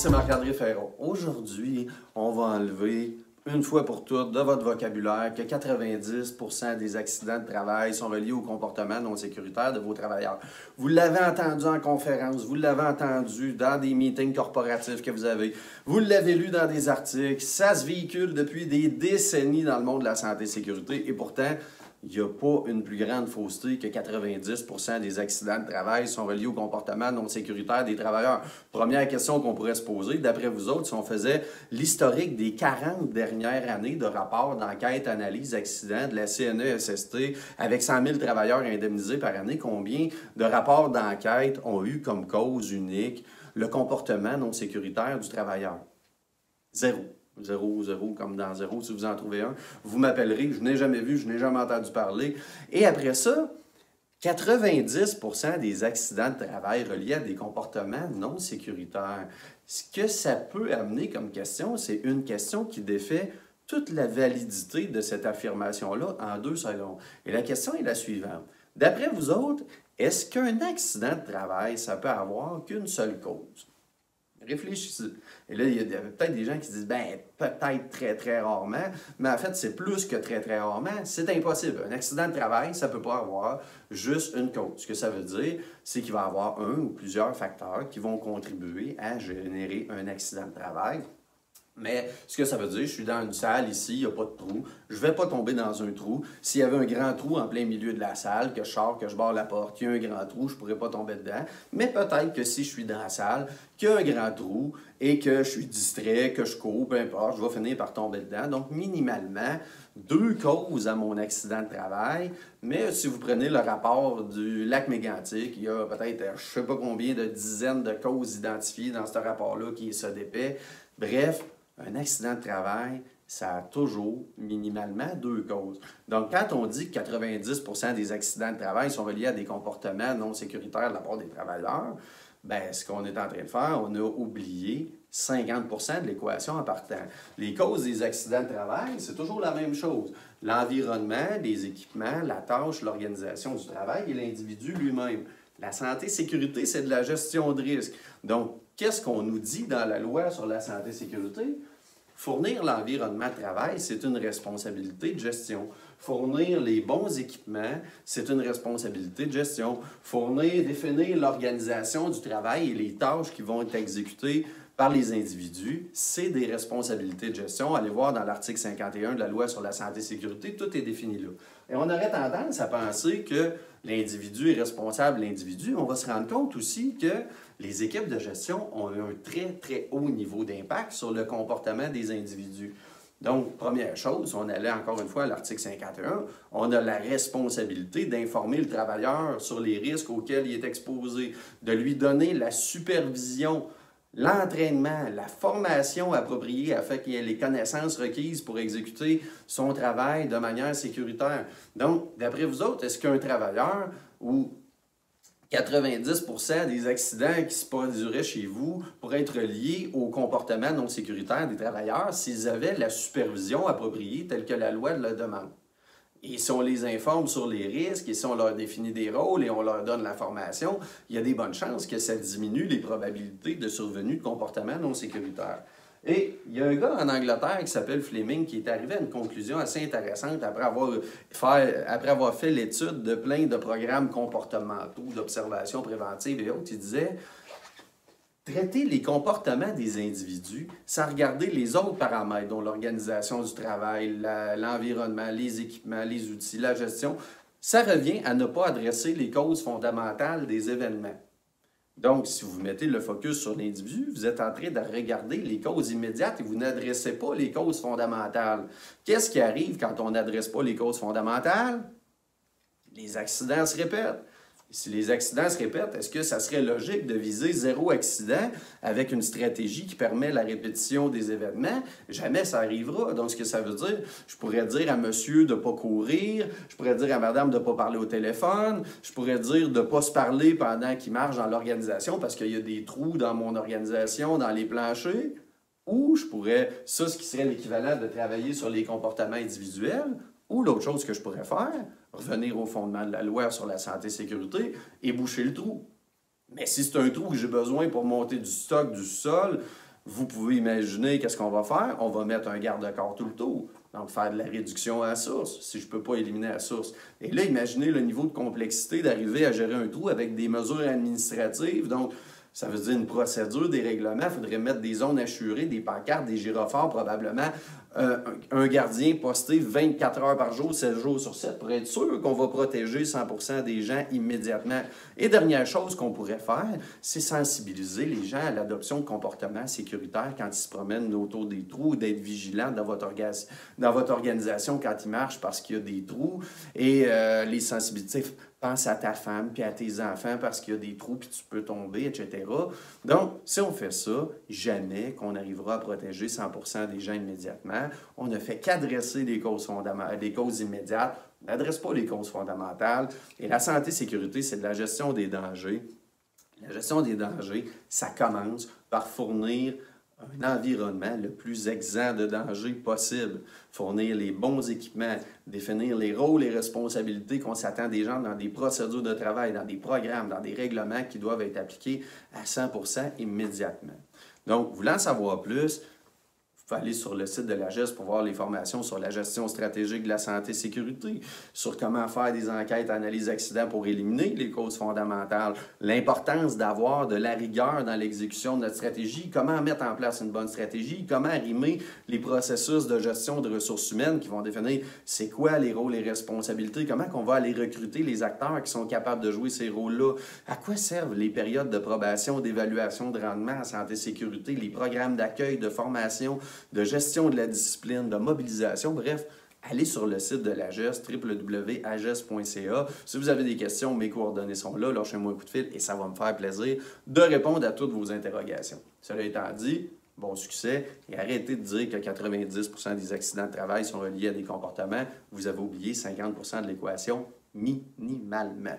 c'est Marc-André Ferron. Aujourd'hui, on va enlever une fois pour toutes de votre vocabulaire que 90% des accidents de travail sont reliés au comportement non sécuritaire de vos travailleurs. Vous l'avez entendu en conférence, vous l'avez entendu dans des meetings corporatifs que vous avez, vous l'avez lu dans des articles, ça se véhicule depuis des décennies dans le monde de la santé et sécurité et pourtant, il n'y a pas une plus grande fausseté que 90% des accidents de travail sont reliés au comportement non sécuritaire des travailleurs. Première question qu'on pourrait se poser, d'après vous autres, si on faisait l'historique des 40 dernières années de rapports d'enquête, analyse, accidents de la CNESST avec 100 000 travailleurs indemnisés par année, combien de rapports d'enquête ont eu comme cause unique le comportement non sécuritaire du travailleur? Zéro. Zéro, zéro, comme dans zéro, si vous en trouvez un. Vous m'appellerez, je n'ai jamais vu, je n'ai jamais entendu parler. Et après ça, 90% des accidents de travail reliés à des comportements non sécuritaires. Ce que ça peut amener comme question, c'est une question qui défait toute la validité de cette affirmation-là en 2 secondes. Et la question est la suivante. D'après vous autres, est-ce qu'un accident de travail, ça peut avoir qu'une seule cause? Réfléchissez. Et là, il y a peut-être des gens qui disent, ben peut-être très, très rarement, mais en fait, c'est plus que très, très rarement. C'est impossible. Un accident de travail, ça ne peut pas avoir juste une cause. Ce que ça veut dire, c'est qu'il va y avoir un ou plusieurs facteurs qui vont contribuer à générer un accident de travail. Mais ce que ça veut dire, je suis dans une salle ici, il n'y a pas de trou, je ne vais pas tomber dans un trou. S'il y avait un grand trou en plein milieu de la salle, que je sors, que je barre la porte, il y a un grand trou, je ne pourrais pas tomber dedans. Mais peut-être que si je suis dans la salle, qu'il y a un grand trou et que je suis distrait, que je cours, peu importe, je vais finir par tomber dedans. Donc, minimalement, 2 causes à mon accident de travail. Mais si vous prenez le rapport du lac mégantic, il y a peut-être je ne sais pas combien de dizaines de causes identifiées dans ce rapport-là qui est ça d'épais. Bref, un accident de travail, ça a toujours minimalement 2 causes. Donc, quand on dit que 90% des accidents de travail sont reliés à des comportements non sécuritaires de la part des travailleurs, bien, ce qu'on est en train de faire, on a oublié 50% de l'équation en partant. Les causes des accidents de travail, c'est toujours la même chose. L'environnement, les équipements, la tâche, l'organisation du travail et l'individu lui-même. La santé et sécurité, c'est de la gestion de risque. Donc, qu'est-ce qu'on nous dit dans la loi sur la santé et sécurité? Fournir l'environnement de travail, c'est une responsabilité de gestion. Fournir les bons équipements, c'est une responsabilité de gestion. Définir l'organisation du travail et les tâches qui vont être exécutées par les individus, c'est des responsabilités de gestion. Allez voir dans l'article 51 de la loi sur la santé et sécurité, tout est défini là. Et on aurait tendance à penser que l'individu est responsable de l'individu. On va se rendre compte aussi que les équipes de gestion ont un très, très haut niveau d'impact sur le comportement des individus. Donc, première chose, on allait encore une fois à l'article 51, on a la responsabilité d'informer le travailleur sur les risques auxquels il est exposé, de lui donner la supervision, l'entraînement, la formation appropriée afin qu'il ait les connaissances requises pour exécuter son travail de manière sécuritaire. Donc, d'après vous autres, est-ce qu'un travailleur ou 90% des accidents qui se produiraient chez vous pourraient être liés au comportement non sécuritaire des travailleurs s'ils avaient la supervision appropriée telle que la loi le demande? Et si on les informe sur les risques et si on leur définit des rôles et on leur donne la formation, il y a des bonnes chances que ça diminue les probabilités de survenue de comportements non sécuritaires. Et il y a un gars en Angleterre qui s'appelle Fleming qui est arrivé à une conclusion assez intéressante après avoir fait l'étude de plein de programmes comportementaux, d'observation préventive et autres. Il disait traiter les comportements des individus sans regarder les autres paramètres, dont l'organisation du travail, l'environnement, les équipements, les outils, la gestion, ça revient à ne pas adresser les causes fondamentales des événements. Donc, si vous mettez le focus sur l'individu, vous êtes en train de regarder les causes immédiates et vous n'adressez pas les causes fondamentales. Qu'est-ce qui arrive quand on n'adresse pas les causes fondamentales? Les accidents se répètent. Si les accidents se répètent, est-ce que ça serait logique de viser 0 accident avec une stratégie qui permet la répétition des événements? Jamais ça arrivera. Donc, ce que ça veut dire, je pourrais dire à monsieur de ne pas courir, je pourrais dire à madame de ne pas parler au téléphone, je pourrais dire de ne pas se parler pendant qu'il marche dans l'organisation parce qu'il y a des trous dans mon organisation, dans les planchers. Ou je pourrais, ça, ce qui serait l'équivalent de travailler sur les comportements individuels. Ou l'autre chose que je pourrais faire, revenir au fondement de la loi sur la santé et sécurité et boucher le trou. Mais si c'est un trou que j'ai besoin pour monter du stock du sol, vous pouvez imaginer qu'est-ce qu'on va faire. On va mettre un garde-corps tout le tour. Donc, faire de la réduction à la source, si je ne peux pas éliminer la source. Et là, imaginez le niveau de complexité d'arriver à gérer un trou avec des mesures administratives. Donc, ça veut dire une procédure, des règlements. Il faudrait mettre des zones assurées, des pancartes, des gyrophares, probablement un gardien posté 24 heures par jour, 7 jours sur 7, pour être sûr qu'on va protéger 100% des gens immédiatement. Et dernière chose qu'on pourrait faire, c'est sensibiliser les gens à l'adoption de comportements sécuritaires quand ils se promènent autour des trous, d'être vigilants dans votre organisation quand ils marchent parce qu'il y a des trous. Et les sensibiliser. Pense à ta femme puis à tes enfants parce qu'il y a des trous puis tu peux tomber, etc. Donc, si on fait ça, jamais qu'on arrivera à protéger 100% des gens immédiatement. On ne fait qu'adresser les causes immédiates. On n'adresse pas les causes fondamentales. Et la santé-sécurité, c'est de la gestion des dangers. La gestion des dangers, ça commence par fournir un environnement le plus exempt de danger possible, fournir les bons équipements, définir les rôles et responsabilités qu'on s'attend des gens dans des procédures de travail, dans des programmes, dans des règlements qui doivent être appliqués à 100% immédiatement. Donc, voulant en savoir plus, vous pouvez aller sur le site de l'AGES pour voir les formations sur la gestion stratégique de la santé-sécurité, sur comment faire des enquêtes, analyses d'accidents pour éliminer les causes fondamentales, l'importance d'avoir de la rigueur dans l'exécution de notre stratégie, comment mettre en place une bonne stratégie, comment arrimer les processus de gestion de ressources humaines qui vont définir c'est quoi les rôles et responsabilités, comment on va aller recruter les acteurs qui sont capables de jouer ces rôles-là, à quoi servent les périodes de probation, d'évaluation de rendement en santé-sécurité, les programmes d'accueil, de formation, de gestion de la discipline, de mobilisation, bref, allez sur le site de l'AGES, www.ages.ca. Si vous avez des questions, mes coordonnées sont là, lâchez-moi un coup de fil et ça va me faire plaisir de répondre à toutes vos interrogations. Cela étant dit, bon succès et arrêtez de dire que 90% des accidents de travail sont reliés à des comportements. Vous avez oublié 50% de l'équation minimalement.